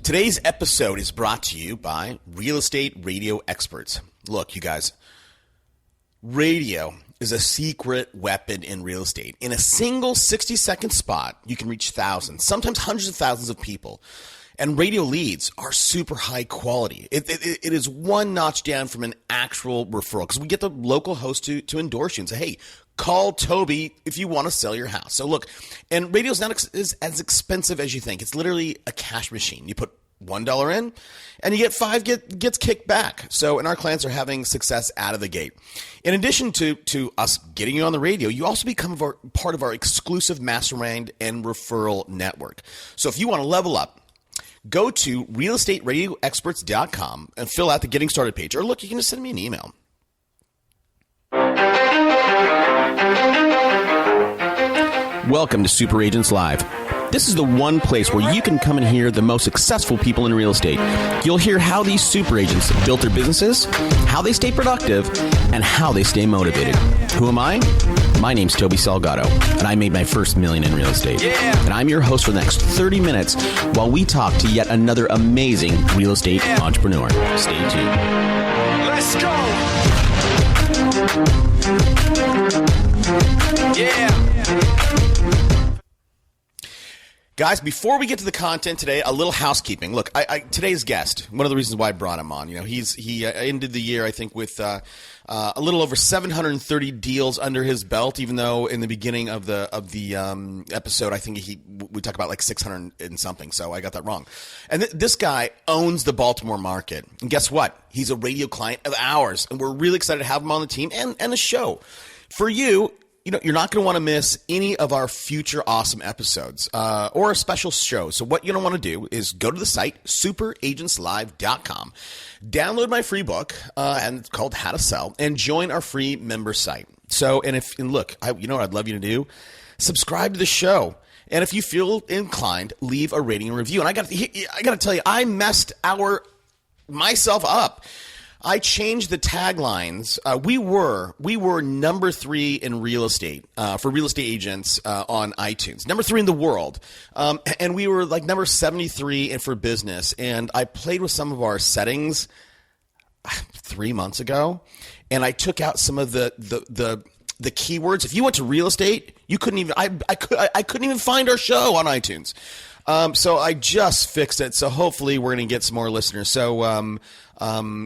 Today's episode is brought to you by Real Estate Radio Experts. Look, you guys, radio is a secret weapon in real estate. In a single 60-second spot, you can reach thousands, sometimes hundreds of thousands of people. And radio leads are super high quality. It is one notch down from an actual referral because we get the local host to endorse you and say, hey, call Toby if you want to sell your house. So look, and radio is not as expensive as you think. It's literally a cash machine. You put $1 in and you get $5 gets kicked back. So, and our clients are having success out of the gate. In addition to us getting you on the radio, you also become part of our exclusive mastermind and referral network. So if you want to level up, go to realestateradioexperts.com and fill out the getting started page. Or look, you can just send me an email. Welcome to Super Agents Live. This is the one place where you can come and hear the most successful people in real estate. You'll hear how these super agents built their businesses, how they stay productive, and how they stay motivated. Who am I? My name's Toby Salgado, and I made my first million in real estate. Yeah. And I'm your host for the next 30 minutes while we talk to yet another amazing real estate entrepreneur. Stay tuned. Let's go! Yeah! Guys, before we get to the content today, a little housekeeping. Look, today's guest, one of the reasons why I brought him on, he ended the year, I think, with a little over 730 deals under his belt, even though in the beginning of the episode, I think we talked about like 600 and something, so I got that wrong. And this guy owns the Baltimore market. And guess what? He's a radio client of ours, and we're really excited to have him on the team and the show. For you, you're not going to want to miss any of our future awesome episodes or a special show. So what you don't want to do is go to the site, superagentslive.com, download my free book, and it's called How to Sell, and join our free member site. So, and look, you know what I'd love you to do? Subscribe to the show. And if you feel inclined, leave a rating and review. And I got to tell you, I messed myself up. I changed the taglines. We were number 3 in real estate for real estate agents on iTunes, number 3 in the world, and we were like number 73 for business. And I played with some of our settings 3 months ago, and I took out some of the keywords. If you went to real estate, you couldn't even. I couldn't even find our show on iTunes. So I just fixed it. So hopefully we're going to get some more listeners. So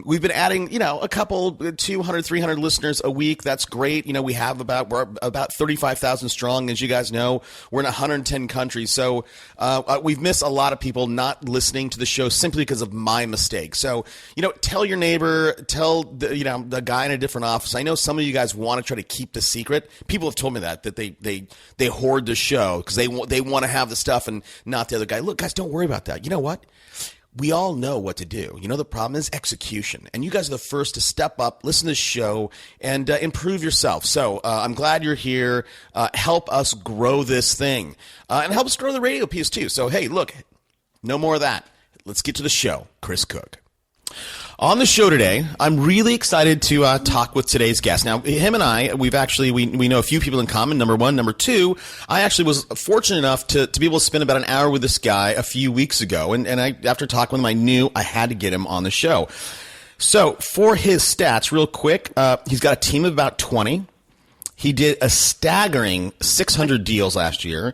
we've been adding, a couple, 200, 300 listeners a week. That's great. We have we're about 35,000 strong. As you guys know, we're in 110 countries. So we've missed a lot of people not listening to the show simply because of my mistake. So, tell your neighbor, tell the guy in a different office. I know some of you guys want to try to keep the secret. People have told me that they hoard the show because they want to have the stuff and not the other guy. Look, guys, don't worry about that. You know what? We all know what to do. The problem is execution. And you guys are the first to step up, listen to the show, and improve yourself. So I'm glad you're here. Help us grow this thing. And help us grow the radio piece too. So, hey, look, no more of that. Let's get to the show. Chris Cooke. On the show today, I'm really excited to talk with today's guest. Now, him and I, we know a few people in common, number one. Number two, I actually was fortunate enough to be able to spend about an hour with this guy a few weeks ago. And after talking with him, I knew I had to get him on the show. So for his stats, real quick, he's got a team of about 20. He did a staggering 600 deals last year.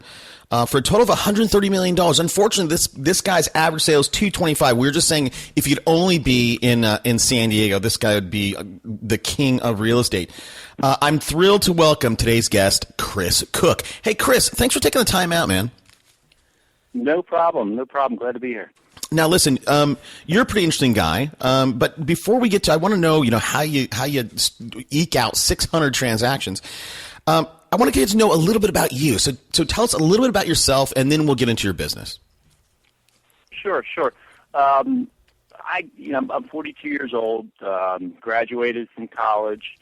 For a total of $130 million. Unfortunately, this guy's average sales $225. We were just saying if he could only be in San Diego, this guy would be the king of real estate. I'm thrilled to welcome today's guest, Chris Cooke. Hey, Chris, thanks for taking the time out, man. No problem. Glad to be here. Now, listen, you're a pretty interesting guy. But before we get to, I want to know, how you eke out 600 transactions. I want to get to know a little bit about you. So tell us a little bit about yourself, and then we'll get into your business. Sure. I'm 42 years old. Graduated from college.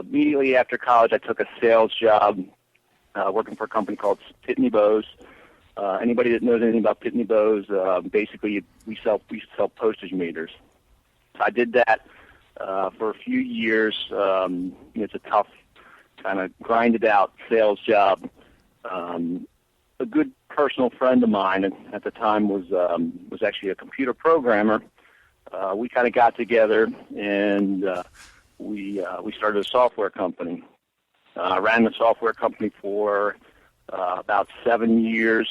Immediately after college, I took a sales job working for a company called Pitney Bowes. Anybody that knows anything about Pitney Bowes, basically we sell postage meters. So I did that for a few years. It's a tough, kind of grinded out sales job. a good personal friend of mine, and at the time was actually a computer programmer. We kind of got together and we started a software company. I ran the software company for about 7 years.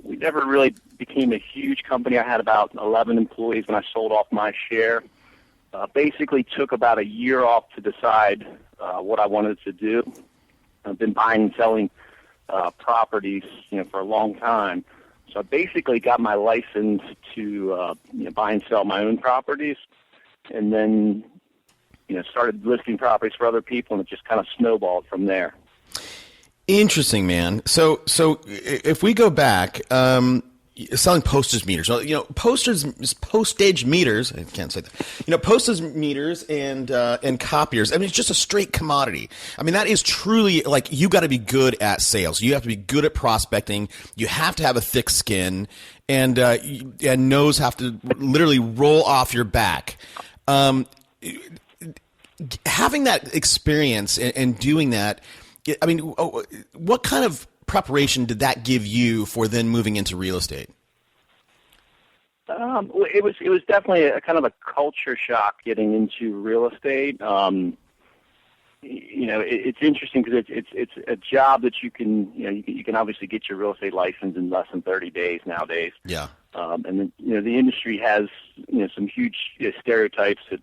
We never really became a huge company. I had about 11 employees when I sold off my share. Basically took about a year off to decide what I wanted to do. I've been buying and selling properties, for a long time. So I basically got my license to buy and sell my own properties, and then started listing properties for other people, and it just kind of snowballed from there. Interesting, man. So if we go back, selling postage meters, postage meters. I can't say that. Postage meters and copiers. I mean, it's just a straight commodity. I mean, that is truly like you got to be good at sales. You have to be good at prospecting. You have to have a thick skin, and nose have to literally roll off your back. Having that experience and doing that. I mean, what kind of preparation did that give you for then moving into real estate? It was definitely a kind of a culture shock getting into real estate. It's interesting because it's a job that you can obviously get your real estate license in less than 30 days nowadays. Yeah. And then, the industry has some huge stereotypes that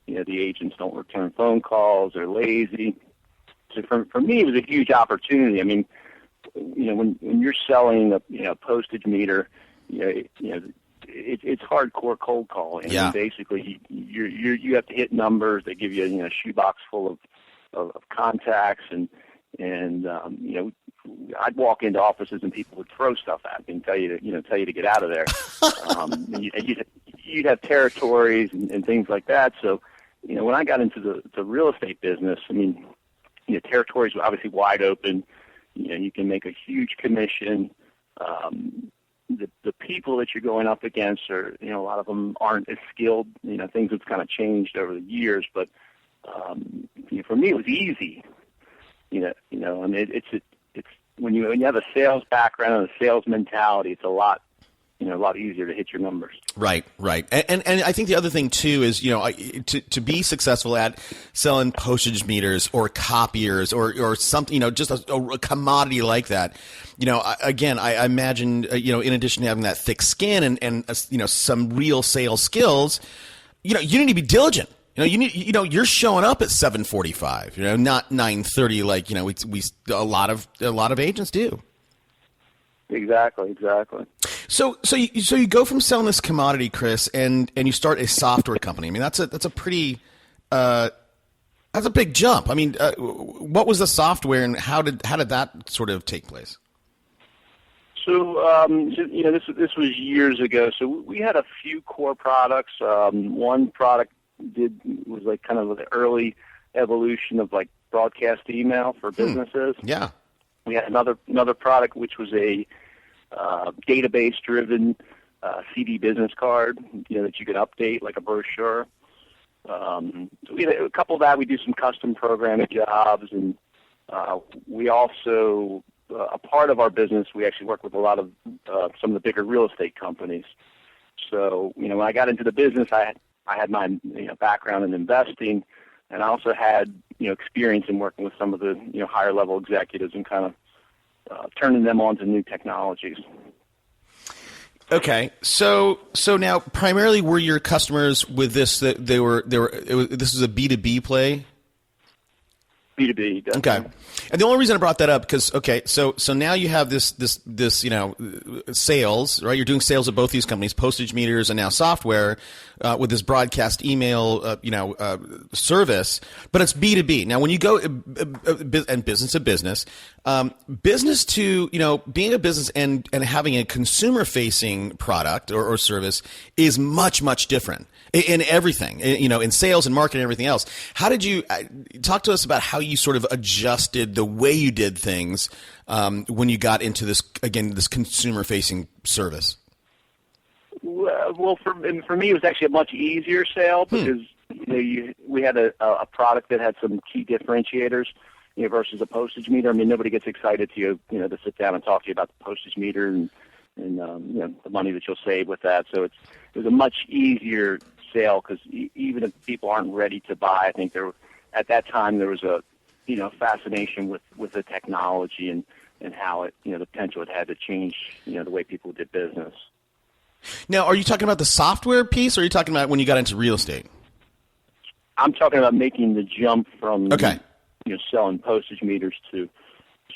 the agents don't return phone calls, they're lazy. So for me, it was a huge opportunity. I mean, when you're selling a postage meter, it's hardcore cold calling. Yeah. And basically, you have to hit numbers. They give you a shoebox full of contacts, and I'd walk into offices and people would throw stuff at me and tell you to get out of there. You'd have territories and things like that. So when I got into the real estate business, I mean. Territories were obviously wide open. You can make a huge commission. The people that you're going up against are, a lot of them aren't as skilled. Things have kind of changed over the years, but for me it was easy. I mean, it's when you have a sales background and a sales mentality, it's a lot easier to hit your numbers. Right. And I think the other thing too is, to be successful at selling postage meters or copiers or something, just a commodity like that, again, I imagine, in addition to having that thick skin and some real sales skills, you need to be diligent. You're showing up at 7:45, not 9:30 like, we a lot of agents do. Exactly. So you go from selling this commodity, Chris, and you start a software company. I mean, that's a pretty that's a big jump. I mean, what was the software, and how did that sort of take place? So this was years ago. So we had a few core products. One product was like kind of the early evolution of like broadcast email for businesses. Yeah. We had another product which was a database-driven CD business card, that you could update like a brochure. So we had a couple of that. We do some custom programming jobs, and we also a part of our business we actually work with a lot of some of the bigger real estate companies. So when I got into the business, I had my background in investing, and I also had experience in working with some of the higher level executives and kind of turning them on to new technologies. Okay, so now primarily were your customers with this that this is a B2B play? B2B, definitely. Okay. And the only reason I brought that up because so now you have this sales, right? You're doing sales at both these companies, postage meters and now software, with this broadcast email service, but it's B2B. Now when you go and business to business, business to being a business and having a consumer facing product or service is much different in everything, in sales and marketing and everything else. How did you talk to us about how you sort of adjusted the way you did things when you got into this consumer-facing service? Well, for me, it was actually a much easier sale because we had a product that had some key differentiators. versus a postage meter. I mean, nobody gets excited to to sit down and talk to you about the postage meter and the money that you'll save with that. So it was a much easier sale because even if people aren't ready to buy, I think at that time there was a fascination with the technology and how it the potential it had to change the way people did business. Now, are you talking about the software piece, or are you talking about when you got into real estate? I'm talking about making the jump from selling postage meters to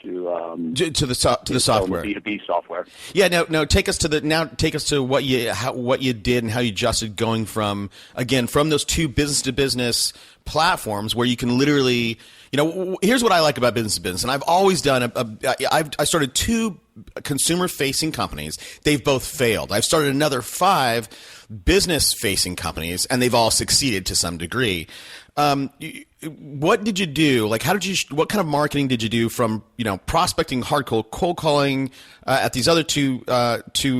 the software, B2B software. Yeah, no. Take us to what you did and how you adjusted going from those two business to business platforms where you can literally, here's what I like about business to business, and I've always done I started 2 consumer facing companies. They've both failed. I've started another 5 business facing companies, and they've all succeeded to some degree. What did you do? Like, what kind of marketing did you do from, prospecting, hardcore cold calling at these other two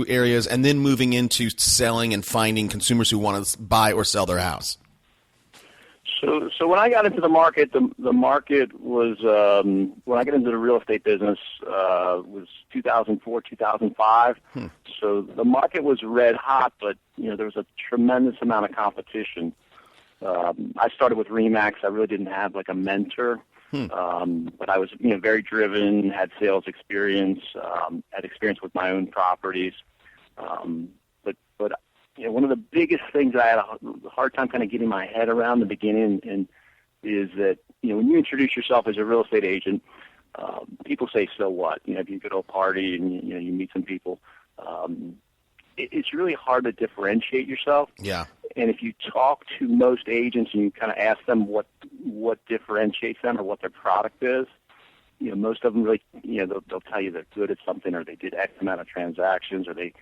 areas, and then moving into selling and finding consumers who want to buy or sell their house? So when I got into the market, the market was when I got into the real estate business was 2004, 2005. So the market was red hot, but there was a tremendous amount of competition. I started with Remax. I really didn't have like a mentor, but I was very driven, had sales experience, had experience with my own properties. But one of the biggest things I had a hard time kind of getting my head around in the beginning and is that when you introduce yourself as a real estate agent, people say, so what? If you go to a party and you meet some people, it's really hard to differentiate yourself. Yeah. And if you talk to most agents and you kind of ask them what differentiates them or what their product is, most of them really, they'll tell you they're good at something or they did X amount of transactions or they,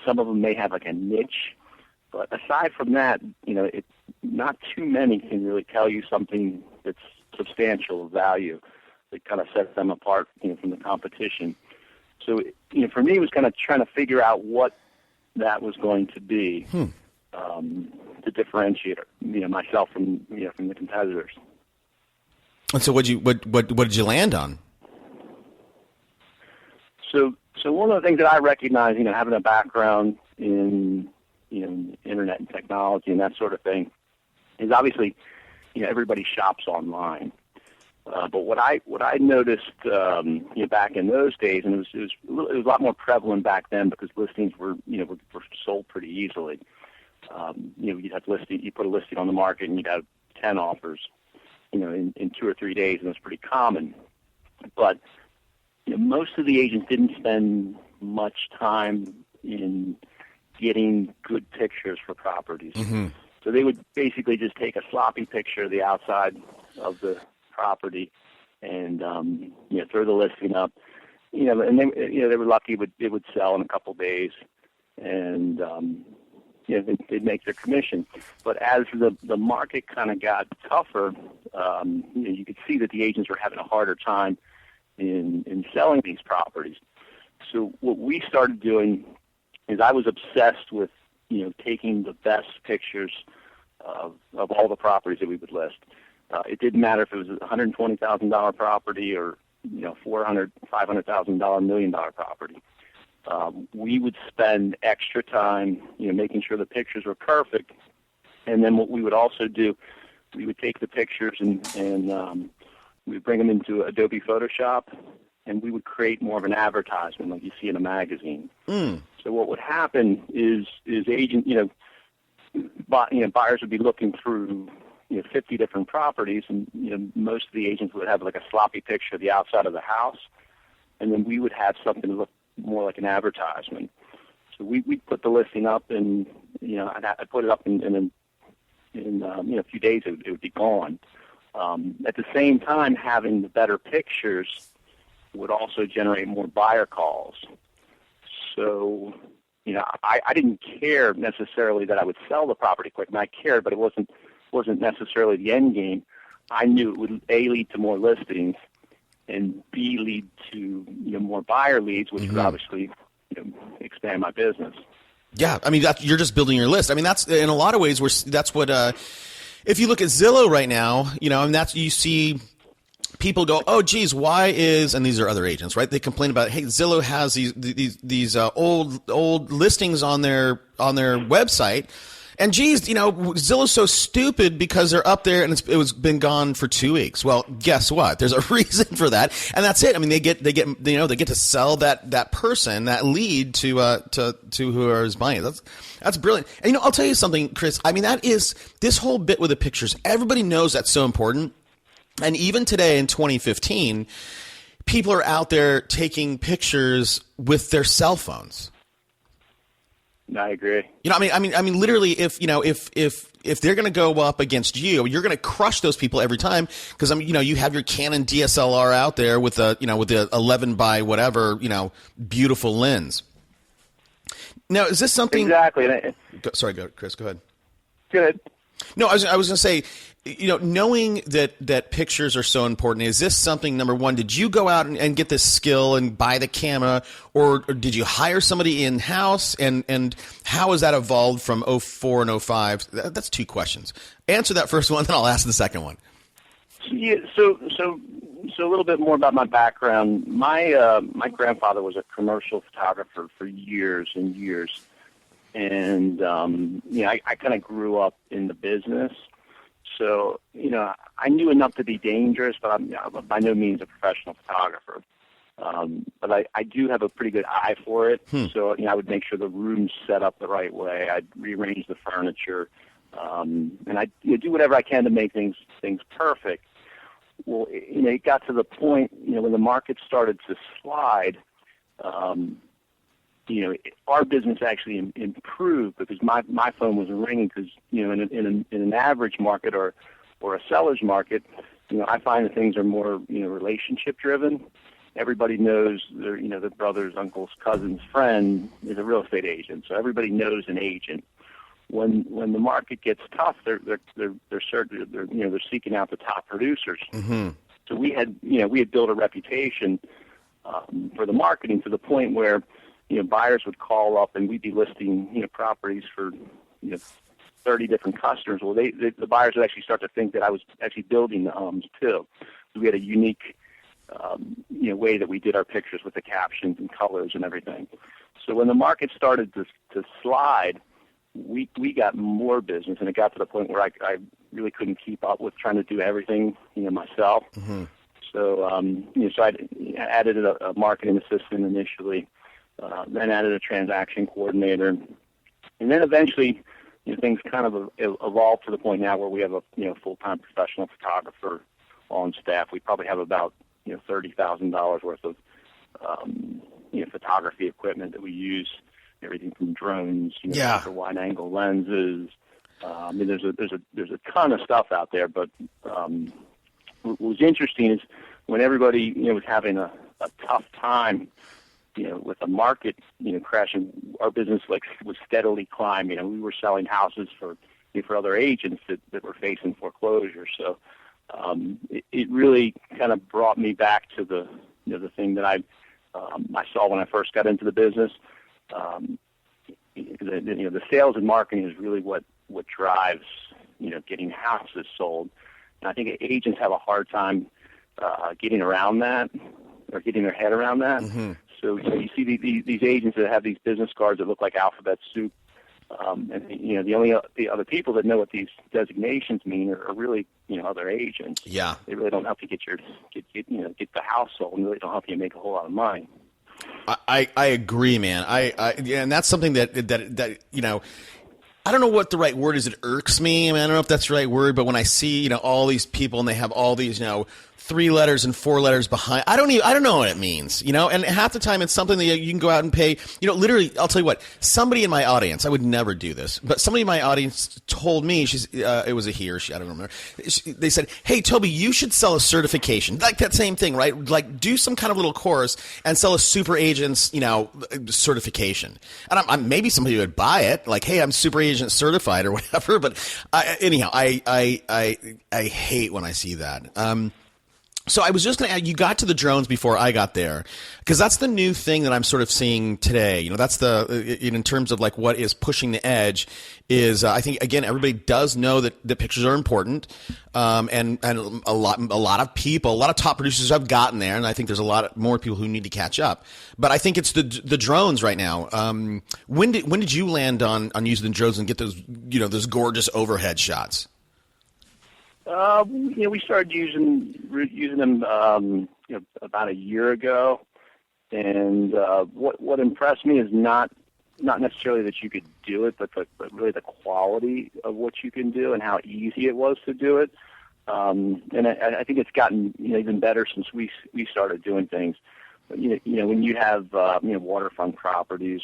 some of them may have like a niche. But aside from that, not too many can really tell you something that's substantial of value that kind of sets them apart, from the competition. So, for me, it was kind of trying to figure out what that was going to be. To differentiate myself from from the competitors. And so what did you land on? So one of the things that I recognize, having a background in internet and technology and that sort of thing, is obviously everybody shops online. But what I noticed back in those days, and it was a lot more prevalent back then because listings were sold pretty easily. You'd have you put a listing on the market and you'd have 10 offers, in 2 or 3 days, and it's pretty common. But most of the agents didn't spend much time in getting good pictures for properties. Mm-hmm. So they would basically just take a sloppy picture of the outside of the property and throw the listing up. And they were lucky it would sell in a couple days, and they'd make their commission. But as the market kind of got tougher, you could see that the agents were having a harder time in selling these properties. So what we started doing is I was obsessed with taking the best pictures of all the properties that we would list. It didn't matter if it was a $120,000 property or $400,000, $500,000, $1 million property. We would spend extra time, making sure the pictures were perfect. And then what we would also do, we would take the pictures and we would bring them into Adobe Photoshop, and we would create more of an advertisement like you see in a magazine. So what would happen is buyers would be looking through 50 different properties, and most of the agents would have like a sloppy picture of the outside of the house, and then we would have something that looked more like an advertisement. So we'd put the listing up, and I'd put it up, and then in a few days it would be gone. At the same time, having the better pictures would also generate more buyer calls. So I didn't care necessarily that I would sell the property quick, and I cared, but it wasn't necessarily the end game. I knew it would A, lead to more listings, and B, lead to more buyer leads, which would obviously expand my business. Yeah, I mean you're just building your list. I mean that's in a lot of ways that's what if you look at Zillow right now, and that's you see people go, oh, geez, why is, and these are other agents, right? They complain about, hey, Zillow has these old listings on their website. And geez, Zillow's so stupid because they're up there and it was been gone for 2 weeks. Well, guess what? There's a reason for that, and that's it. I mean, they get to sell that person, that lead to whoever's buying it. That's brilliant. And I'll tell you something, Chris. I mean, that is this whole bit with the pictures. Everybody knows that's so important, and even today in 2015, people are out there taking pictures with their cell phones. I agree. I mean, literally, if they're going to go up against you, you're going to crush those people every time because you have your Canon DSLR out there with the 11 by whatever, beautiful lens. Now, is this something? Exactly. Sorry, Chris. Go ahead. Good. No, I was going to say, knowing that pictures are so important, is this something, number one, did you go out and get this skill and buy the camera, or did you hire somebody in-house, and how has that evolved from 04 and 05? That's two questions. Answer that first one, then I'll ask the second one. Yeah, so a little bit more about my background. My grandfather was a commercial photographer for years and years. And, I kind of grew up in the business. So, I knew enough to be dangerous, but I'm by no means a professional photographer. But I do have a pretty good eye for it. So, I would make sure the room's set up the right way. I'd rearrange the furniture. And I do whatever I can to make things perfect. Well, it got to the point, when the market started to slide, our business actually improved because my phone was ringing because, in an average market or a seller's market, I find that things are more, relationship driven. Everybody knows their brother's, uncle's, cousin's friend is a real estate agent. So everybody knows an agent. When the market gets tough, they're seeking out the top producers. Mm-hmm. So we had built a reputation for the marketing to the point where buyers would call up and we'd be listing properties for 30 different customers. Well, the buyers would actually start to think that I was actually building the homes too. So we had a unique way that we did our pictures with the captions and colors and everything. So when the market started to slide, we got more business, and it got to the point where I really couldn't keep up with trying to do everything myself. Mm-hmm. So so I added a marketing assistant initially, then added a transaction coordinator, and then eventually things kind of evolved to the point now where we have a full-time professional photographer on staff. We probably have about $30,000 worth of photography equipment that we use. Everything from drones, for wide-angle lenses. There's a ton of stuff out there. But what was interesting is when everybody was having a tough time, with the market crashing, our business was steadily climbing. We were selling houses for other agents that were facing foreclosure. So it really kind of brought me back to the thing that I saw when I first got into the business. The sales and marketing is really what drives getting houses sold, and I think agents have a hard time getting around that or getting their head around that. Mm-hmm. So you see these agents that have these business cards that look like alphabet soup, and the other people that know what these designations mean are really other agents. Yeah, they really don't help you get the house sold, and really don't help you make a whole lot of money. I agree, man. And that's something that I don't know what the right word is. It irks me. I mean, I don't know if that's the right word, but when I see all these people and they have all these 3 letters and 4 letters behind, I don't know what it means, and half the time it's something that you can go out and pay, literally, I'll tell you what, somebody in my audience, I would never do this, but somebody in my audience told me, it was a he or she, I don't remember. They said, hey, Toby, you should sell a certification, like that same thing, right? Like do some kind of little course and sell a super agent's, certification. And maybe somebody would buy it, like, hey, I'm super agent certified or whatever, but anyhow, I hate when I see that. So I was just going to add, you got to the drones before I got there, because that's the new thing that I'm sort of seeing today. That's in terms of like what is pushing the edge is I think, again, everybody does know that the pictures are important. And a lot of people, a lot of top producers have gotten there. And I think there's a lot more people who need to catch up, but I think it's the drones right now. When did you land on using the drones and get those, those gorgeous overhead shots? We started using them, about a year ago, and what impressed me is not necessarily that you could do it, but really the quality of what you can do and how easy it was to do it. And I think it's gotten even better since we started doing things. When you have waterfront properties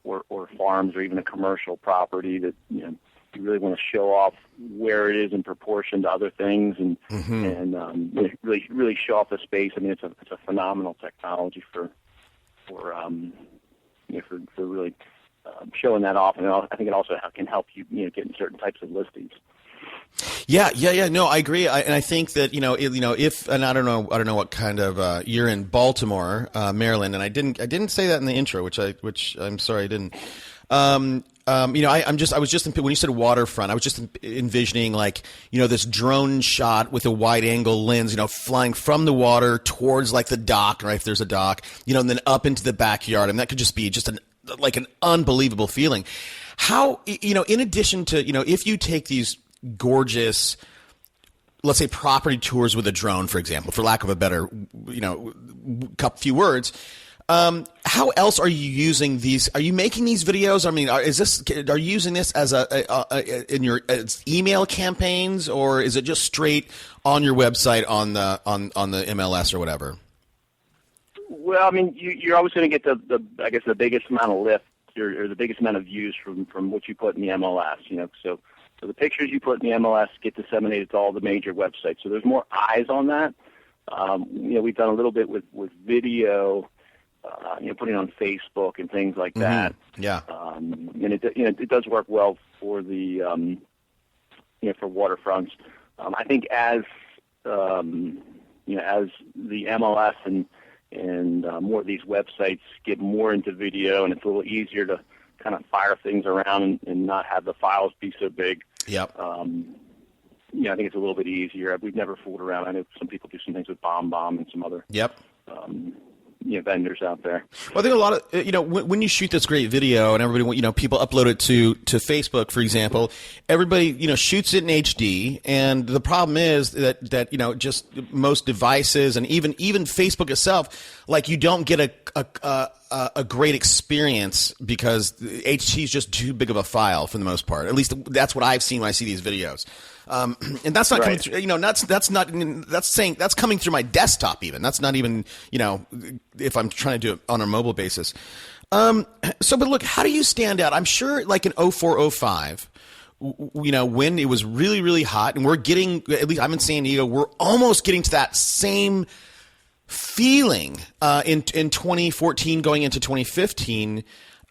or farms or even a commercial property that you really want to show off where it is in proportion to other things, and really show off the space. I mean, it's a phenomenal technology for really showing that off, and I think it also can help you get in certain types of listings. Yeah. No, I agree. And I think that, if, and I don't know what kind of, you're in Baltimore, Maryland, and I didn't say that in the intro, which I'm sorry I didn't. I was just, when you said waterfront, I was just envisioning this drone shot with a wide angle lens, flying from the water towards like the dock, right? If there's a dock, and then up into the backyard. And that could just be just an unbelievable feeling. How, in addition to, if you take these gorgeous, let's say property tours with a drone, for example, for lack of a better, few words, how else are you using these? Are you making these videos? I mean, are you using this as in your email campaigns, or is it just straight on your website on the MLS or whatever? Well, I mean, you're always going to get the biggest amount of lift or the biggest amount of views from what you put in the MLS. So the pictures you put in the MLS get disseminated to all the major websites. So there's more eyes on that. We've done a little bit with video. Putting on Facebook and things like that. Mm-hmm. Yeah. And it does work well for the for waterfronts. I think as the MLS and more of these websites get more into video, and it's a little easier to kind of fire things around and not have the files be so big. Yep. I think it's a little bit easier. We've never fooled around. I know some people do some things with Bomb and some other. Yep. Vendors out there. Well, I think a lot of, when you shoot this great video and everybody, people upload it to Facebook, for example, everybody, shoots it in HD. And the problem is that just most devices and even Facebook itself, you don't get a great experience because HD is just too big of a file for the most part. At least that's what I've seen when I see these videos. And that's not coming through, that's coming through my desktop even. That's not even, if I'm trying to do it on a mobile basis. But look, how do you stand out? I'm sure like in 04, 05, when it was really, really hot, and we're getting, at least I'm in San Diego, we're almost getting to that same feeling in 2014 going into 2015.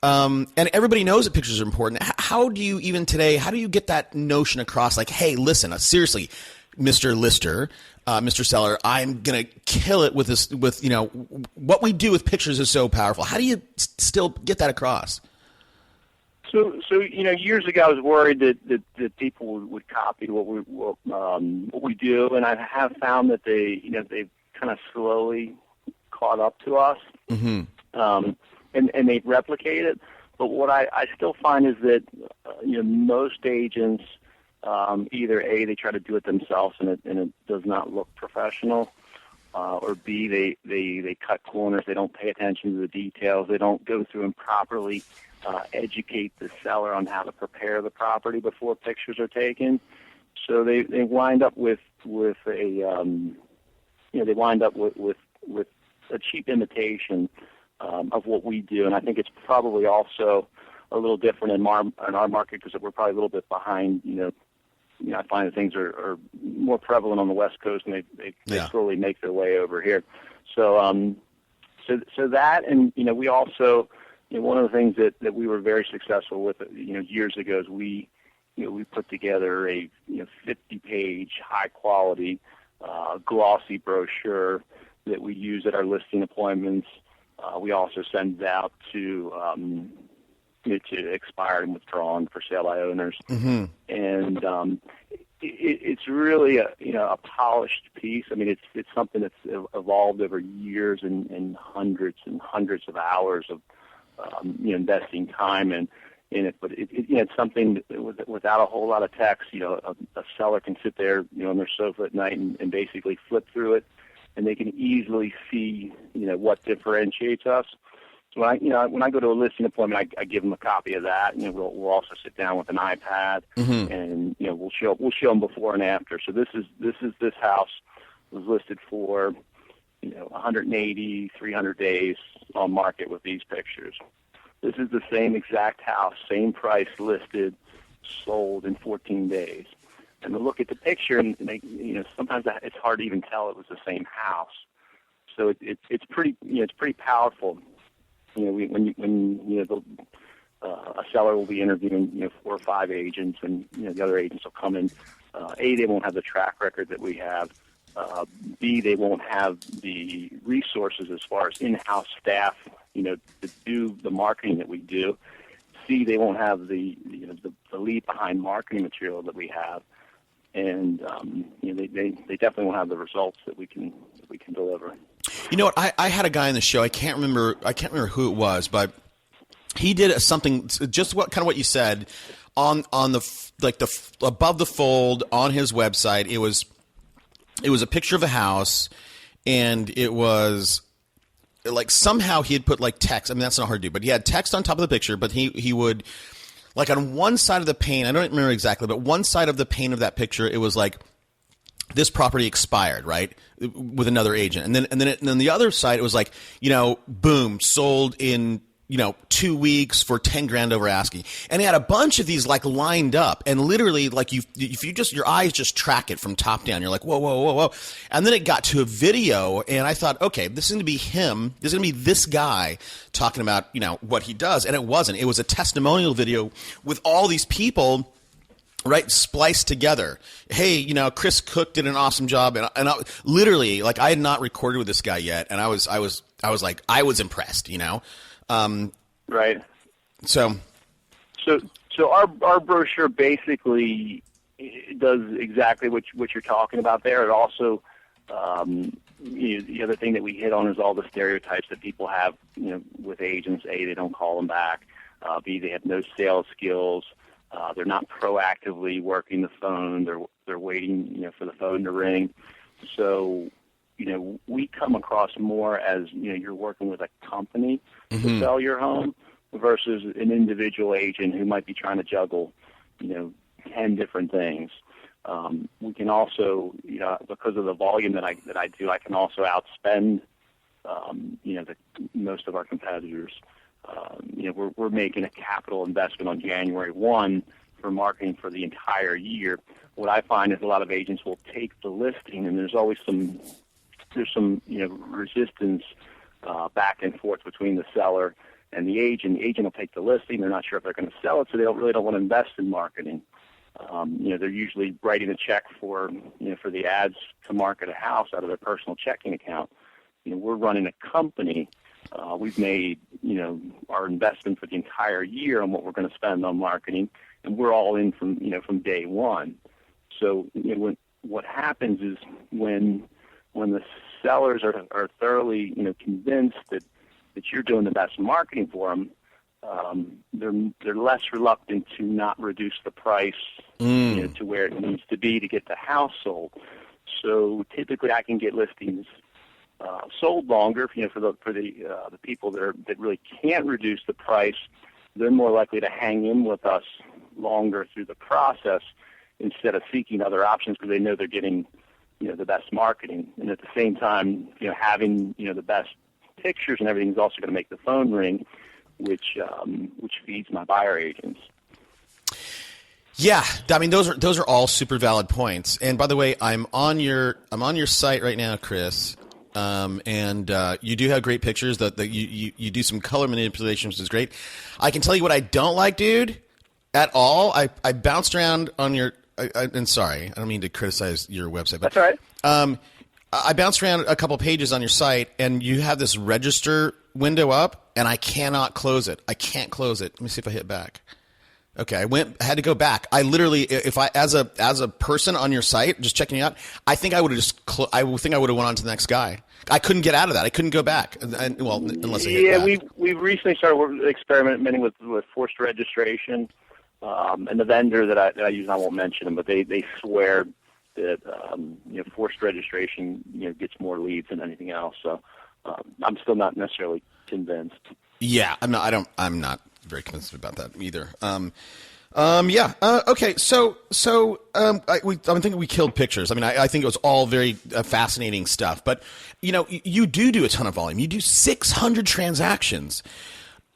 And everybody knows that pictures are important. How do you even today, how do you get that notion across? Like, hey, listen, seriously, Mr. Lister, Mr. Seller, I'm going to kill it with this, what we do with pictures is so powerful. How do you still get that across? So years ago I was worried that people would copy what we do, and I have found that they've kind of slowly caught up to us. Mm-hmm. And they replicate it. But what I still find is that most agents either A, they try to do it themselves and it does not look professional, or B, they cut corners. They don't pay attention to the details. They don't go through and properly educate the seller on how to prepare the property before pictures are taken. So they wind up with a cheap imitation of what we do, and I think it's probably also a little different in our market because we're probably a little bit behind. I find that things are more prevalent on the West Coast, and they slowly make their way over here. So that, and we also, one of the things that we were very successful with, years ago is we put together a 50-page high quality glossy brochure that we use at our listing appointments. We also send it out to expired and withdrawn for sale by owners. Mm-hmm. And it's really a polished piece. I mean, it's something that's evolved over years and hundreds of hours of investing time in it. But it's something that without a whole lot of text, a seller can sit there, on their sofa at night and basically flip through it, and they can easily see, what differentiates us. So when I go to a listing appointment, I give them a copy of that. We'll also sit down with an iPad, mm-hmm. and we'll show them before and after. So this house was listed for 180, 300 days on market with these pictures. This is the same exact house, same price listed, sold in 14 days. And to look at the picture, and sometimes it's hard to even tell it was the same house. So it's pretty powerful. When a seller will be interviewing 4 or 5 agents, and the other agents will come in. A, they won't have the track record that we have. B, they won't have the resources as far as in-house staff, to do the marketing that we do. C, they won't have the lead behind marketing material that we have, and they definitely won't have the results that we can deliver. You know what? I had a guy on the show. I can't remember who it was, but he did something just what you said on the above the fold on his website. It was a picture of a house, and it was like somehow he had put like text. I mean, that's not hard to do, but he had text on top of the picture. But he would, like, on one side of the pane, I don't remember exactly, but one side of the pane of that picture, it was like, this property expired, right, with another agent, and then the other side, it was like, boom, sold in 2 weeks for $10,000 over asking, and he had a bunch of these like lined up, and literally like if you just your eyes just track it from top down, you're like whoa, and then it got to a video, and I thought, okay, this is going to be him, this is going to be this guy talking about what he does, and it wasn't. It was a testimonial video with all these people. Right, spliced together. Hey, Chris Cooke did an awesome job, and I, literally, like, I had not recorded with this guy yet, and I was impressed, Right. So our brochure basically does exactly what you're talking about there. It also, the other thing that we hit on is all the stereotypes that people have, with agents. A, they don't call them back. B, they have no sales skills. They're not proactively working the phone. They're waiting, for the phone to ring. So, we come across more as, you're working with a company mm-hmm. to sell your home versus an individual agent who might be trying to juggle, 10 different things. We can also, because of the volume that I do, I can also outspend, most of our competitors. We're making a capital investment on January 1 for marketing for the entire year. What I find is a lot of agents will take the listing, and there's always some resistance back and forth between the seller and the agent. The agent will take the listing. They're not sure if they're going to sell it, so they really don't want to invest in marketing. They're usually writing a check for the ads to market a house out of their personal checking account. We're running a company. We've made, our investment for the entire year on what we're going to spend on marketing, and we're all in from day one. So what happens is when the sellers are thoroughly, convinced that you're doing the best marketing for them, they're less reluctant to not reduce the price, to where it needs to be to get the house sold. So typically, I can get listings sold longer, for the people that really can't reduce the price. They're more likely to hang in with us longer through the process instead of seeking other options because they know they're getting, the best marketing. And at the same time, having, the best pictures and everything is also going to make the phone ring, which feeds my buyer agents. Yeah, I mean those are all super valid points. And by the way, I'm on your site right now, Chris. And you do have great pictures. That you do some color manipulation, which is great. I can tell you what I don't like, dude, at all. I bounced around on your. And sorry, I don't mean to criticize your website, but that's all right. I bounced around a couple pages on your site, and you have this register window up, and I cannot close it. I can't close it. Let me see if I hit back. Okay, I had to go back. I literally, if I, as a person on your site, just checking you out, I think I would have I think I would have went on to the next guy. I couldn't get out of that. I couldn't go back. Well, unless I hit back. we've recently started experimenting with forced registration, and the vendor that I use, I won't mention them, but they swear that forced registration gets more leads than anything else. So I'm still not necessarily convinced. Yeah, I'm not very convinced about that either. Okay. So I'm thinking we killed pictures. I mean, I think it was all very fascinating stuff. But you do a ton of volume. You do 600 transactions.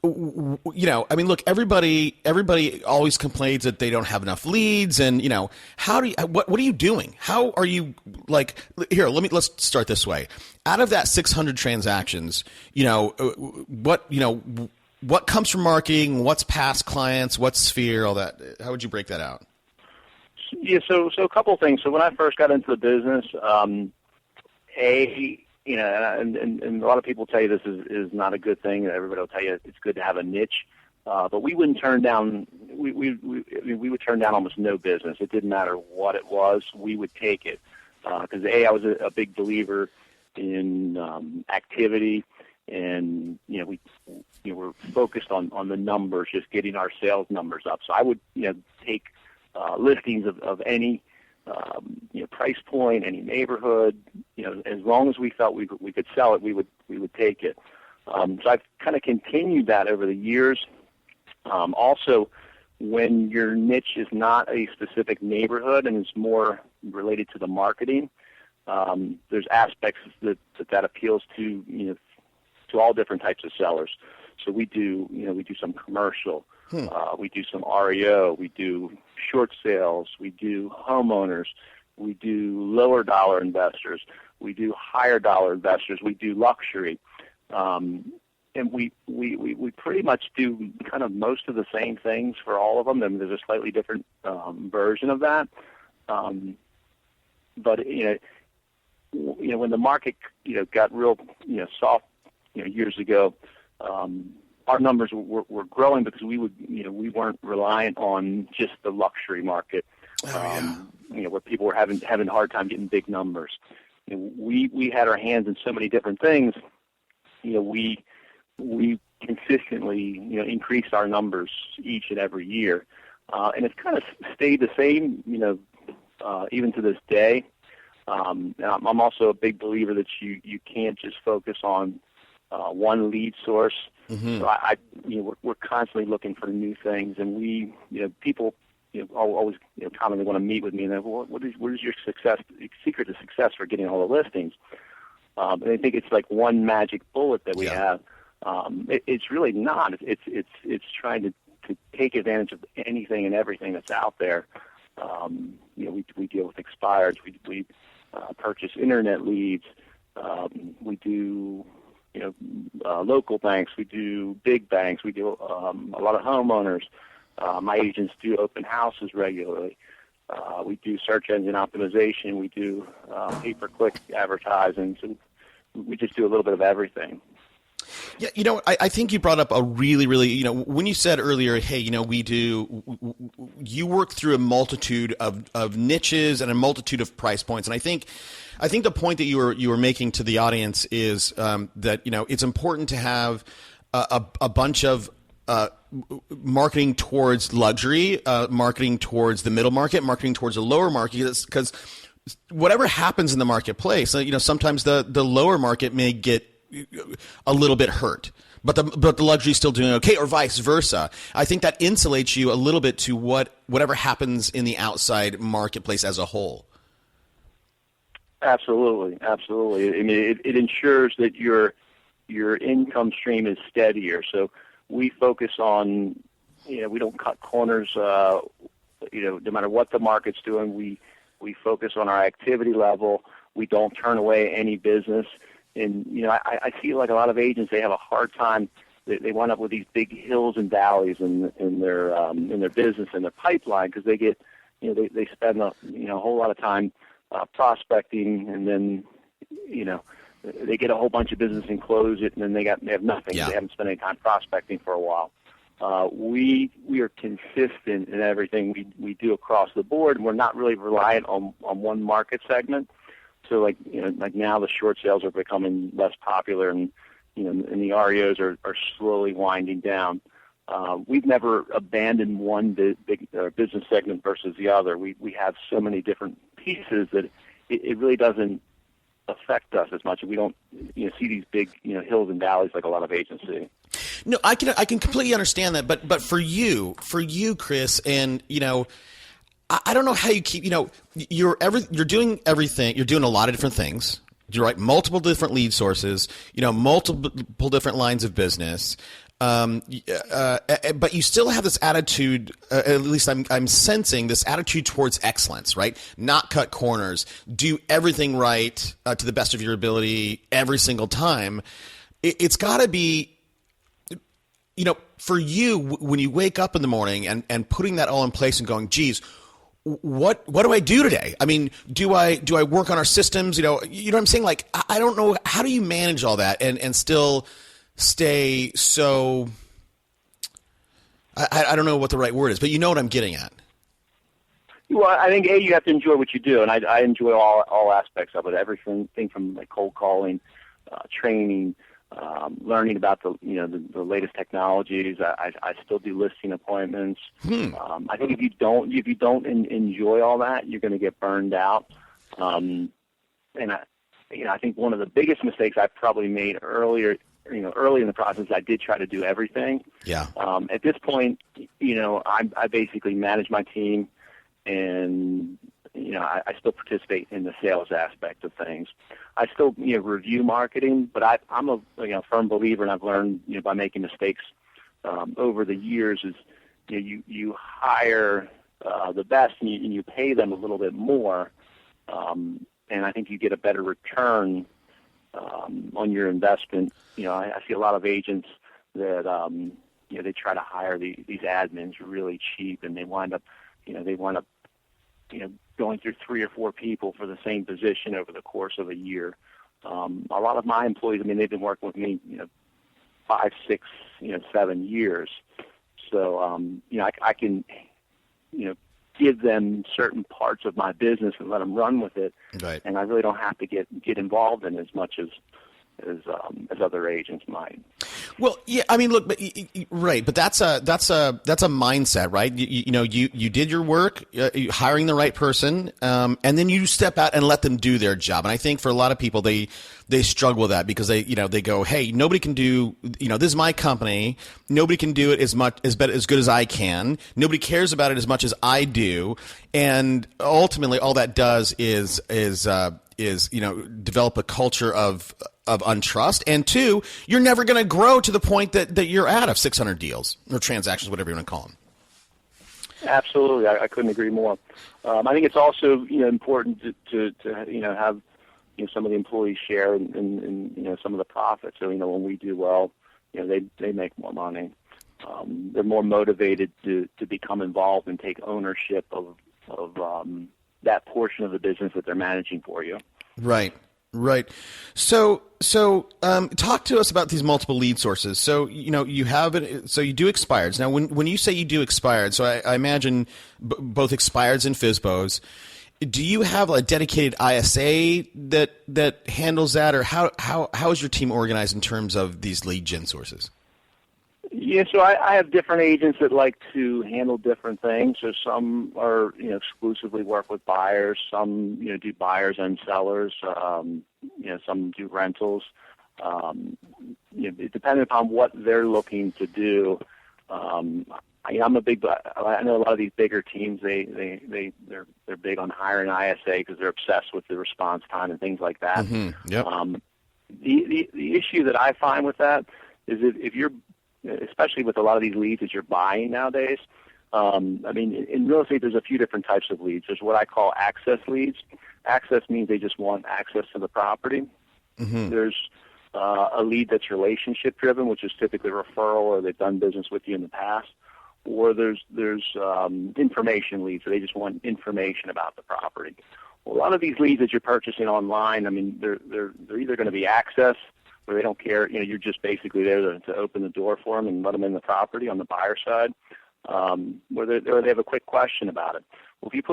I mean, look, everybody always complains that they don't have enough leads, and what are you doing? How are you let's start this way. Out of that 600 transactions, what comes from marketing? What's past clients? What's Sphere? All that. How would you break that out? Yeah, so a couple of things. So when I first got into the business, and a lot of people tell you this is not a good thing. Everybody will tell you it's good to have a niche, but we wouldn't turn down. We would turn down almost no business. It didn't matter what it was. We would take it because I was a big believer in activity, and we were focused on the numbers, just getting our sales numbers up. So I would take listings of any price point, any neighborhood, as long as we felt we could sell it, we would take it. So I've kind of continued that over the years. Also, when your niche is not a specific neighborhood and is more related to the marketing, there's aspects that appeals to all different types of sellers. So we do some commercial, we do some REO, we do short sales, we do homeowners, we do lower dollar investors, we do higher dollar investors, we do luxury, and we pretty much do kind of most of the same things for all of them. I mean, there's a slightly different version of that, but when the market got real soft years ago. Our numbers were growing because we weren't reliant on just the luxury market, where people were having a hard time getting big numbers. We had our hands in so many different things. We consistently increased our numbers each and every year, and it's kind of stayed the same even to this day. I'm also a big believer that you can't just focus on one lead source. Mm-hmm. So we're constantly looking for new things, and people always commonly want to meet with me and what is your secret to success for getting all the listings? And I think it's like one magic bullet that we have. It's really not. It's trying to take advantage of anything and everything that's out there. We deal with expireds. We purchase internet leads. We do local banks. We do big banks. We do a lot of homeowners. My agents do open houses regularly. We do search engine optimization. We do pay-per-click advertising. So we just do a little bit of everything. Yeah, I think you brought up a really, really, when you said earlier, hey, you work through a multitude of niches and a multitude of price points. And I think the point that you were making to the audience is that, it's important to have a bunch of marketing towards luxury, marketing towards the middle market, marketing towards the lower market, because whatever happens in the marketplace, sometimes the lower market may get a little bit hurt, but the luxury is still doing okay, or vice versa. I think that insulates you a little bit to whatever happens in the outside marketplace as a whole. Absolutely. I mean, it ensures that your income stream is steadier. So we focus on, we don't cut corners. No matter what the market's doing, we focus on our activity level. We don't turn away any business. And I feel like a lot of agents, they have a hard time. They wind up with these big hills and valleys in their business and their pipeline because they get they spend a whole lot of time prospecting, and then, they get a whole bunch of business and close it, and then they have nothing. Yeah. They haven't spent any time prospecting for a while. We are consistent in everything we do across the board, and we're not really reliant on one market segment. So like now the short sales are becoming less popular, and and the REOs are slowly winding down. We've never abandoned one big business segment versus the other. We have so many different pieces that it really doesn't affect us as much. We don't see these big hills and valleys like a lot of agents see. No, I can completely understand that, but for you, Chris, and I don't know how you keep you're doing everything. You're doing a lot of different things. You're right, multiple different lead sources. Multiple different lines of business. But you still have this attitude. At least I'm sensing this attitude towards excellence, right? Not cut corners. Do everything right to the best of your ability every single time. It's got to be. For you, when you wake up in the morning and putting that all in place and going, geez, what do I do today? I mean, do I work on our systems? You know what I'm saying? Like, I don't know. How do you manage all that and still stay so, I don't know what the right word is, but you know what I'm getting at. Well, I think you have to enjoy what you do, and I enjoy all aspects of it. Everything from like cold calling, training, learning about the latest technologies. I still do listing appointments. I think if you don't enjoy all that, you're going to get burned out. And I think one of the biggest mistakes I probably made early in the process, I did try to do everything. Yeah. At this point, I basically manage my team, and I still participate in the sales aspect of things. I still review marketing, but I'm a firm believer, and I've learned by making mistakes over the years is you hire the best and you pay them a little bit more, and I think you get a better return on your investment. I see a lot of agents that they try to hire these admins really cheap, and they wind up going through 3 or 4 people for the same position over the course of a year. A lot of my employees, they've been working with me 5, 6, 7 years. So I can give them certain parts of my business and let them run with it. Right. And I really don't have to get involved in as much as other agents might. Well, yeah, look, but right, but that's a mindset, right? You did your work, hiring the right person, and then you step out and let them do their job. And I think for a lot of people, they struggle with that because they go, hey, nobody can do, this is my company. Nobody can do it as good as I can. Nobody cares about it as much as I do. And ultimately, all that does is develop a culture of untrust, and 2, you're never going to grow to the point that you're at of 600 deals or transactions, whatever you want to call them. Absolutely, I couldn't agree more. I think it's also important to have some of the employees share in some of the profits. So when we do well, they make more money. They're more motivated to become involved and take ownership of that portion of the business that they're managing for you. Right. So talk to us about these multiple lead sources. So, you have it. So you do expireds. Now, when you say you do expired, so I imagine both expireds and FSBOs. Do you have a dedicated ISA that handles that, or how is your team organized in terms of these lead gen sources? Yeah, so I have different agents that like to handle different things. So some are, exclusively work with buyers. Some, do buyers and sellers. Some do rentals. Depending upon what they're looking to do. I know a lot of these bigger teams. They're big on hiring ISA because they're obsessed with the response time and things like that. Mm-hmm. Yep. The issue that I find with that is if you're, especially with a lot of these leads that you're buying nowadays. In real estate, there's a few different types of leads. There's what I call access leads. Access means they just want access to the property. Mm-hmm. There's a lead that's relationship driven, which is typically referral, or they've done business with you in the past. Or there's information leads, so they just want information about the property. Well, a lot of these leads that you're purchasing online, I mean, they're either going to be access, where they don't care. You're just basically there to open the door for them and let them in the property on the buyer side, where they have a quick question about it. Well, if you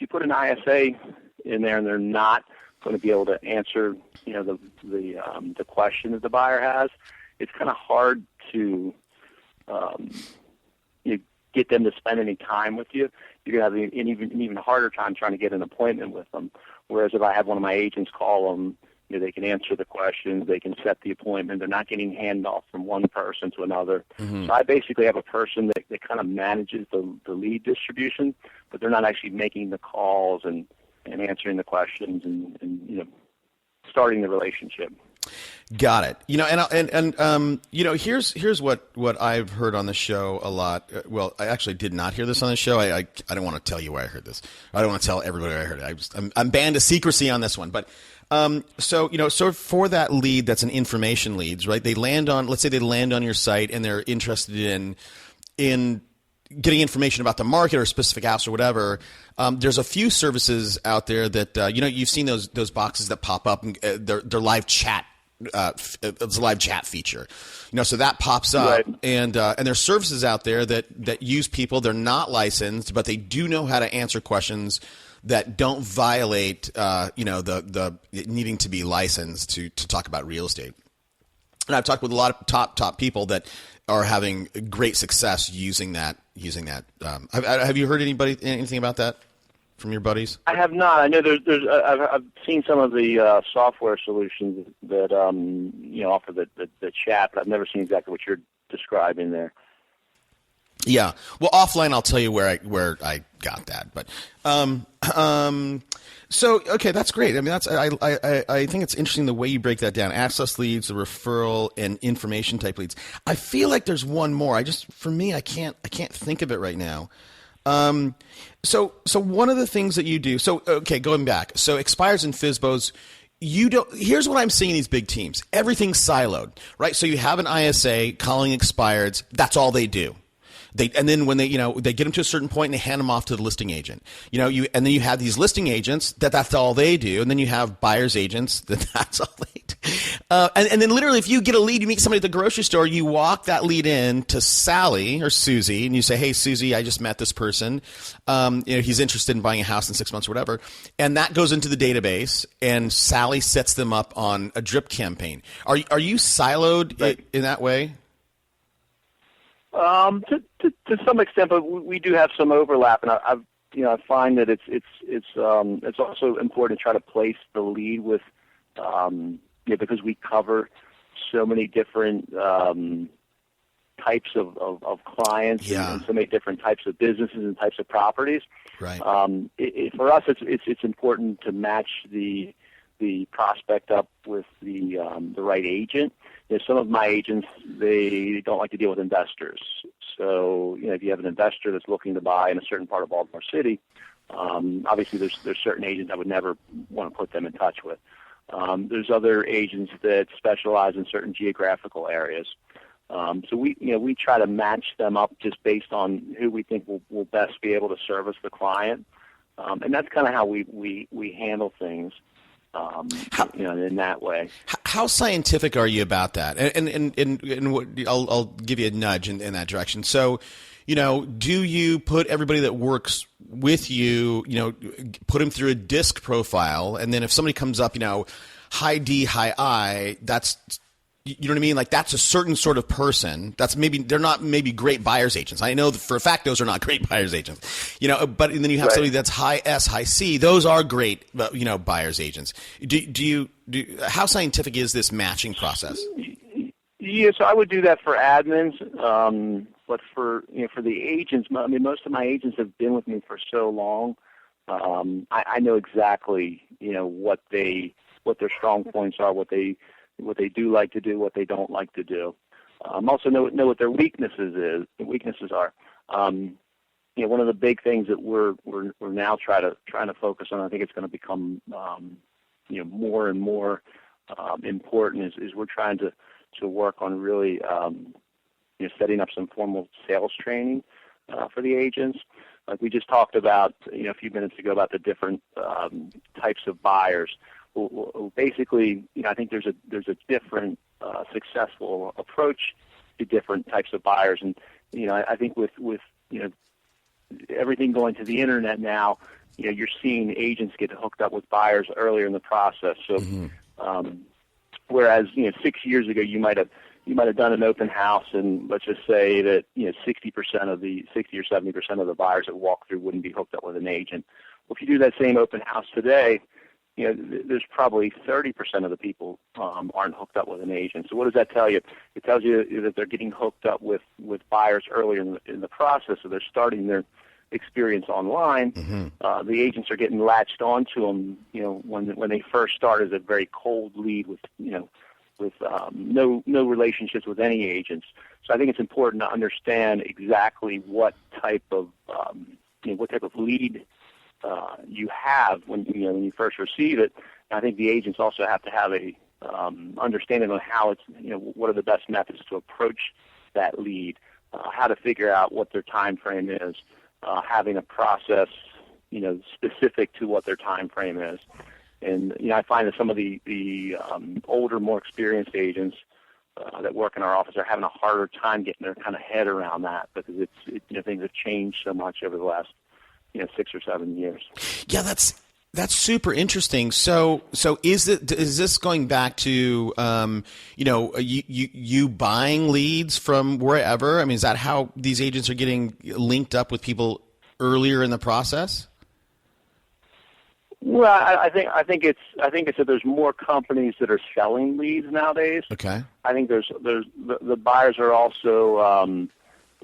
put an ISA in there and they're not going to be able to answer, the question that the buyer has, it's kind of hard to get them to spend any time with you. You're going to have an even harder time trying to get an appointment with them. Whereas if I have one of my agents call them, they can answer the questions, they can set the appointment. They're not getting handed off from one person to another. Mm-hmm. So I basically have a person that kind of manages the lead distribution, but they're not actually making the calls and answering the questions and starting the relationship. Got it. Here's what I've heard on the show a lot. Well, I actually did not hear this on the show. I don't want to tell you where I heard this. I don't want to tell everybody where I heard it. I'm banned to secrecy on this one. But so for that lead, that's an information leads, right? Let's say they land on your site and they're interested in getting information about the market or a specific house or whatever. There's a few services out there that you've seen those boxes that pop up. And, they're live chat. It's a live chat feature, so that pops up, right. And there's services out there that use people. They're not licensed, but they do know how to answer questions that don't violate, the needing to be licensed to talk about real estate. And I've talked with a lot of top people that are having great success using that. Have you heard anything about that from your buddies? I have not. I know I've seen some of the software solutions that offer the chat, but I've never seen exactly what you're describing there. Yeah. Well, offline, I'll tell you where I got that. But so okay, that's great. I mean, I think it's interesting the way you break that down: access leads, the referral, and information type leads. I feel like there's one more. I can't think of it right now. So one of the things that you do, going back, so expires and FSBOs, here's what I'm seeing in these big teams. Everything's siloed, right? So you have an ISA calling expireds. That's all they do. And then when they get them to a certain point and they hand them off to the listing agent, and then you have these listing agents that's all they do. And then you have buyer's agents that's all they do. And then literally if you get a lead, you meet somebody at the grocery store, you walk that lead in to Sally or Susie and you say, hey, Susie, I just met this person. He's interested in buying a house in 6 months or whatever. And that goes into the database and Sally sets them up on a drip campaign. Are you siloed in that way? To some extent, but we do have some overlap, and I find that it's also important to try to place the lead with, because we cover so many different types of clients and so many different types of businesses and types of properties. Right. For us, it's important to match the prospect up with the right agent. Some of my agents, they don't like to deal with investors. So, if you have an investor that's looking to buy in a certain part of Baltimore City, obviously there's certain agents I would never want to put them in touch with. There's other agents that specialize in certain geographical areas. So we try to match them up just based on who we think will best be able to service the client. And that's kind of how we handle things. In that way. How scientific are you about that? And I'll give you a nudge in that direction. So, do you put everybody that works with you, put them through a DISC profile, and then if somebody comes up, high D, high I, that's, you know what I mean? Like that's a certain sort of person. They're not great buyer's agents. I know for a fact those are not great buyer's agents, but then you have somebody that's high S, high C. Those are great, buyer's agents. How scientific is this matching process? Yeah, so I would do that for admins, but for the agents, most of my agents have been with me for so long. I know exactly, what their strong points are, what they do like to do, what they don't like to do. Also know what their weaknesses are. One of the big things that we're now trying to focus on, I think it's going to become more and more important is we're trying to work on really setting up some formal sales training for the agents. Like we just talked about, a few minutes ago about the different types of buyers. Well, basically, I think there's a different successful approach to different types of buyers, and I think with everything going to the internet now, you're seeing agents get hooked up with buyers earlier in the process. So, whereas 6 years ago you might have done an open house, and let's just say that 60 or 70% of the buyers that walk through wouldn't be hooked up with an agent. Well, if you do that same open house today, there's probably 30% of the people aren't hooked up with an agent. So what does that tell you? It tells you that they're getting hooked up with buyers earlier in the process, so they're starting their experience online. The agents are getting latched onto them, when they first start as a very cold lead with no relationships with any agents. So I think it's important to understand exactly what type of lead you have when you first receive it. And I think the agents also have to have a understanding on how it's what are the best methods to approach that lead, how to figure out what their time frame is, having a process specific to what their time frame is. And I find that some of the older, more experienced agents that work in our office are having a harder time getting their kind of head around that, because things have changed so much over the last 6 or 7 years. Yeah, that's super interesting. So is this going back to you buying leads from wherever? I mean, is that how these agents are getting linked up with people earlier in the process? Well, I think it's that there's more companies that are selling leads nowadays. Okay. I think there's the buyers are also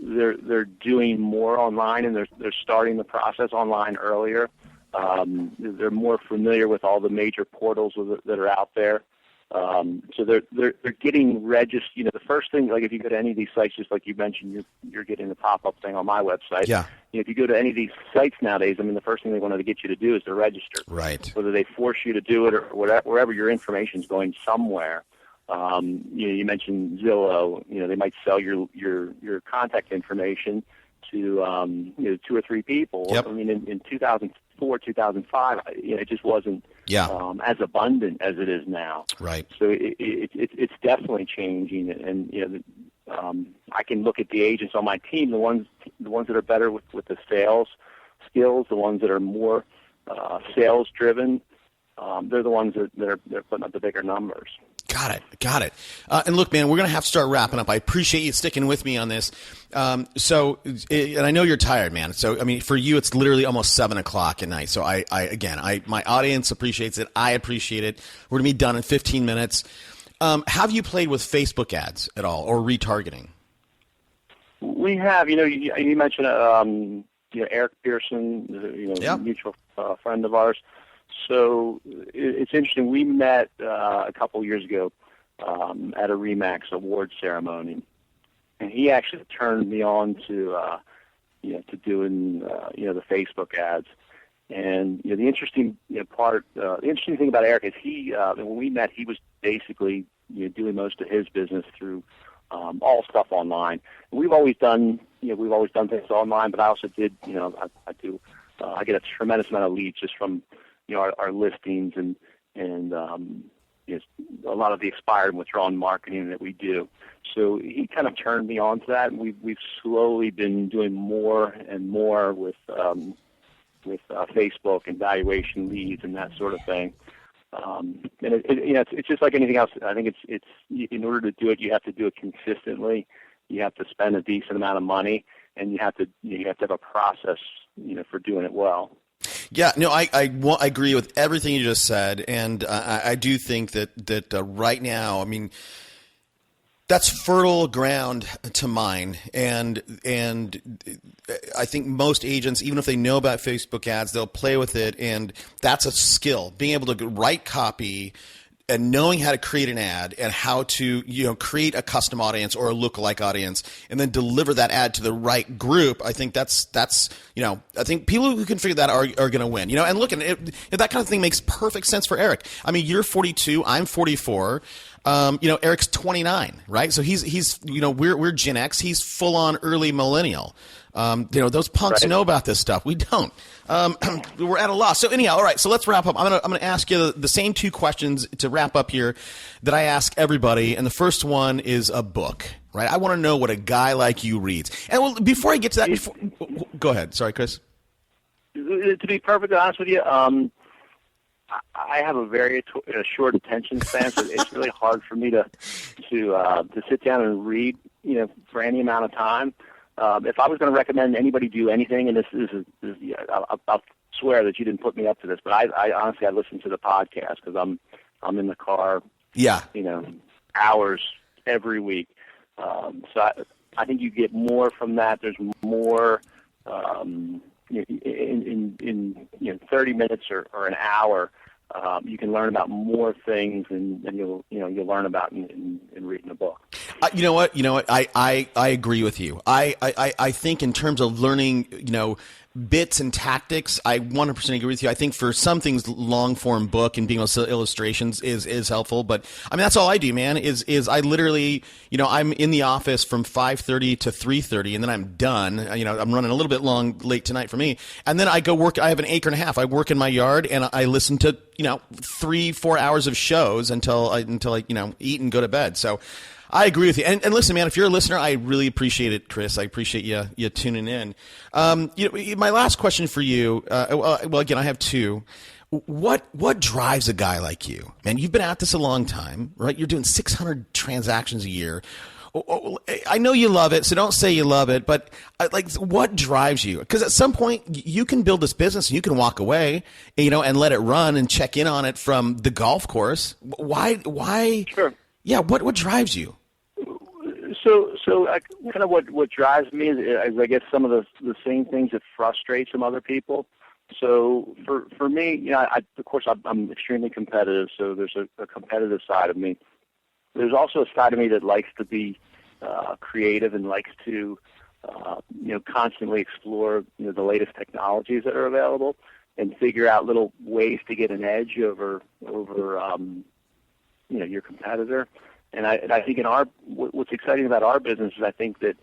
they're doing more online, and they're starting the process online earlier. They're more familiar with all the major portals that are out there. So they're getting registered. The first thing, like if you go to any of these sites, just like you mentioned, you're getting the pop-up thing on my website. Yeah. If you go to any of these sites nowadays, the first thing they wanted to get you to do is to register. Right. Whether they force you to do it or wherever your information is going somewhere. You mentioned Zillow. They might sell your contact information to 2 or 3 people. Yep. In 2004, 2005, it just wasn't as abundant as it is now. Right. So it's definitely changing, and I can look at the agents on my team, the ones that are better with the sales skills, the ones that are more sales driven. They're the ones that are putting up the bigger numbers. Got it. And look, man, we're going to have to start wrapping up. I appreciate you sticking with me on this. And I know you're tired, man. So, for you, it's literally almost 7:00 at night. So my audience appreciates it. I appreciate it. We're going to be done in 15 minutes. Have you played with Facebook ads at all, or retargeting? We have. You mentioned Eric Pearson, mutual friend of ours. So it's interesting. We met a couple years ago at a RE/MAX award ceremony, and he actually turned me on to doing the Facebook ads. And the interesting the interesting thing about Eric is when we met, he was basically doing most of his business through all stuff online. And we've always done things online, but I also did I get a tremendous amount of leads just from our listings and a lot of the expired and withdrawn marketing that we do. So he kind of turned me on to that, and we've slowly been doing more and more with Facebook and valuation leads and that sort of thing. And it's just like anything else. I think it's in order to do it, you have to do it consistently. You have to spend a decent amount of money, and you have to have a process for doing it well. Yeah, no, I agree with everything you just said, and I do think that right now, that's fertile ground to mine, and I think most agents, even if they know about Facebook ads, they'll play with it, and that's a skill, being able to write copy and knowing how to create an ad and how to create a custom audience or a lookalike audience and then deliver that ad to the right group. I think that's I think people who can figure that are going to win. And look, and that kind of thing makes perfect sense for Eric. You're 42, I'm 44. Eric's 29, right? So he's we're Gen X. He's full on early millennial. Those punks know about this stuff. We don't. We're at a loss. So anyhow, all right. So let's wrap up. I'm gonna ask you the same two questions to wrap up here that I ask everybody. And the first one is a book, right? I want to know what a guy like you reads. And before I get to that, go ahead. Sorry, Chris. To be perfectly honest with you, I have a very short attention span, so it's really hard for me to sit down and read, for any amount of time. If I was going to recommend anybody do anything, and I'll swear that you didn't put me up to this, but I honestly listen to the podcast because I'm in the car, hours every week. So I think you get more from that. There's more in 30 minutes or an hour. You can learn about more things than you'll learn about in reading a book. You know what? I agree with you. I think in terms of learning, bits and tactics, I 100% agree with you. I think for some things, long form book and being able to illustrations is helpful. But I mean, that's all I do, man. Is I literally, I'm in the office from 5:30 to 3:30, and then I'm done. I'm running a little bit late tonight for me, and then I go work. I have an acre and a half. I work in my yard, and I listen to 3-4 hours of shows until I eat and go to bed. So I agree with you. And listen, man, if you're a listener, I really appreciate it, Chris. I appreciate you tuning in. My last question for you, well, again, I have two. What drives a guy like you? Man, you've been at this a long time, right? You're doing 600 transactions a year. I know you love it, so don't say you love it, but what drives you? Because at some point you can build this business and you can walk away, and let it run and check in on it from the golf course. Why? Sure. Yeah. What drives you? So kind of what drives me is I guess some of the same things that frustrate some other people. So for me, of course I'm extremely competitive. So there's a competitive side of me. There's also a side of me that likes to be creative and likes to constantly explore the latest technologies that are available and figure out little ways to get an edge over your competitor. And I think what's exciting about our business is I think that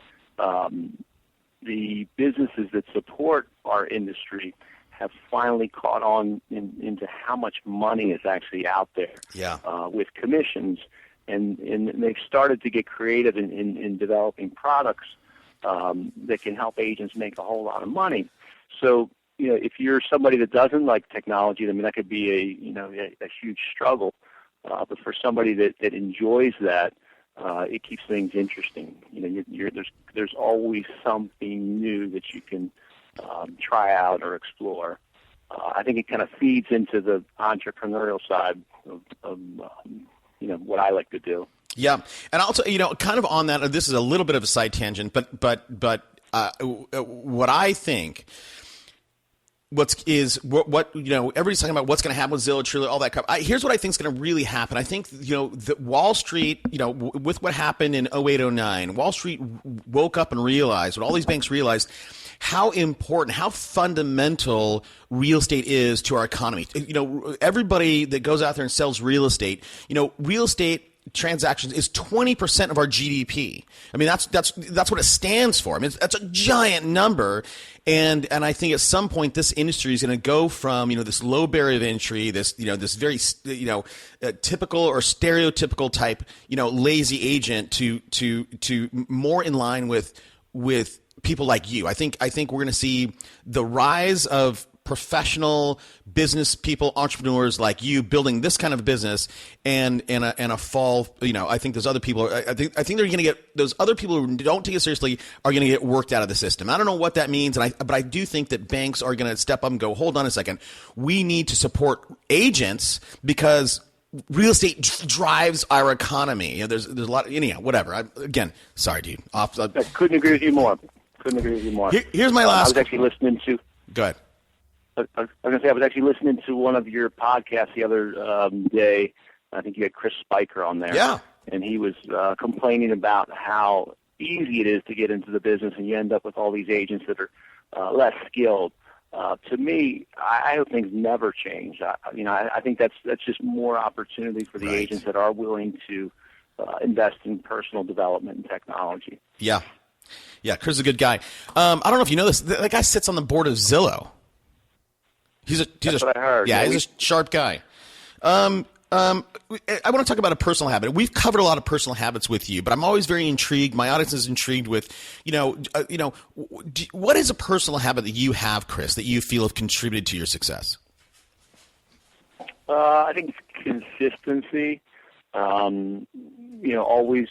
the businesses that support our industry have finally caught on into how much money is actually out there with commissions. And they've started to get creative in developing products that can help agents make a whole lot of money. So, if you're somebody that doesn't like technology, I mean, that could be a huge struggle. But for somebody that enjoys that, it keeps things interesting. There's always something new that you can try out or explore. I think it kind of feeds into the entrepreneurial side of what I like to do. Yeah, and also, kind of on that, this is a little bit of a side tangent, but what I think. Everybody's talking about what's going to happen with Zillow, Trulia, all that crap. Here's what I think is going to really happen. I think that Wall Street, with what happened in 08, 09, Wall Street woke up and realized, what all these banks realized, how important, how fundamental real estate is to our economy. Everybody that goes out there and sells real estate, real estate transactions is 20% of our GDP. I mean, that's what it stands for. I mean, that's a giant number. And I think at some point this industry is going to go from, this low barrier of entry, this very, typical or stereotypical type, lazy agent to more in line with people like you. I think we're going to see the rise of professional business people, entrepreneurs like you building this kind of business and a fall. I think those other people I think they're going to get, those other people who don't take it seriously are going to get worked out of the system. I don't know what that means. But I do think that banks are going to step up and go, hold on a second. We need to support agents because real estate drives our economy. There's a lot, whatever. Sorry, dude. I couldn't agree with you more. Here's my last. I was actually listening to. Go ahead. I was going to say I was actually listening to one of your podcasts the other day. I think you had Chris Spiker on there. Yeah. And he was complaining about how easy it is to get into the business, and you end up with all these agents that are less skilled. To me, I hope things never change. I think that's just more opportunity for the agents that are willing to invest in personal development and technology. Yeah. Yeah, Chris is a good guy. I don't know if you know this. That guy sits on the board of Zillow. That's what I heard. Yeah, he's a sharp guy. I want to talk about a personal habit. We've covered a lot of personal habits with you, but I'm always very intrigued. My audience is intrigued with, what is a personal habit that you have, Chris, that you feel have contributed to your success? I think it's consistency. Always,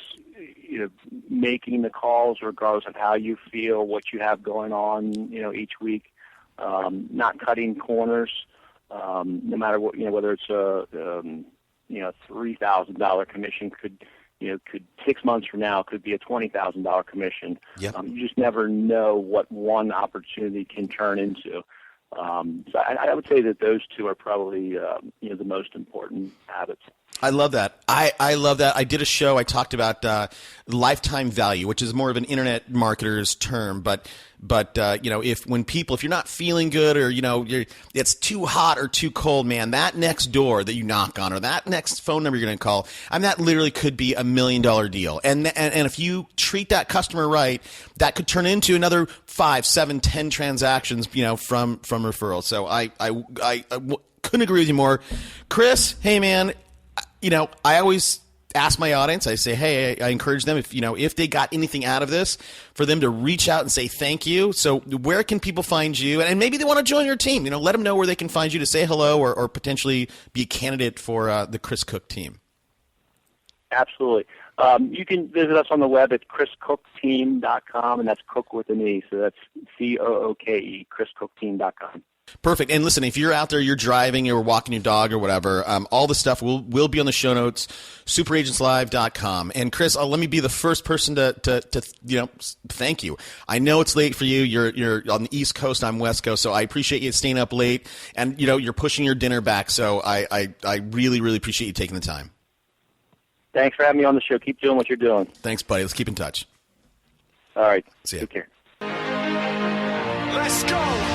making the calls regardless of how you feel, what you have going on, each week. Not cutting corners, no matter what, whether it's a $3,000 commission could 6 months from now could be a $20,000 commission. Yep. You just never know what one opportunity can turn into. So I would say that those two are probably the most important habits. I love that. I love that. I did a show. I talked about lifetime value, which is more of an internet marketer's term. But if you're not feeling good or it's too hot or too cold, man, that next door that you knock on or that next phone number you're going to call, that literally could be $1 million deal. And if you treat that customer right, that could turn into another 5, 7, 10 transactions, from referrals. So I couldn't agree with you more, Chris. Hey, man. I always ask my audience, I say, hey, I encourage them if they got anything out of this, for them to reach out and say thank you. So where can people find you? And maybe they want to join your team. Let them know where they can find you to say hello or potentially be a candidate for the Chris Cooke team. Absolutely. You can visit us on the web at chriscooketeam.com, and that's Cooke with an E, so that's COOKE, chriscooketeam.com. Perfect. And listen, if you're out there, you're driving or walking your dog or whatever, all the stuff will be on the show notes, superagentslive.com. And Chris, let me be the first person to thank you. I know it's late for you. You're on the East Coast, I'm West Coast, so I appreciate you staying up late, and you're pushing your dinner back. So I really, really appreciate you taking the time. Thanks for having me on the show. Keep doing what you're doing. Thanks, buddy. Let's keep in touch. All right. See ya. Take care. Let's go.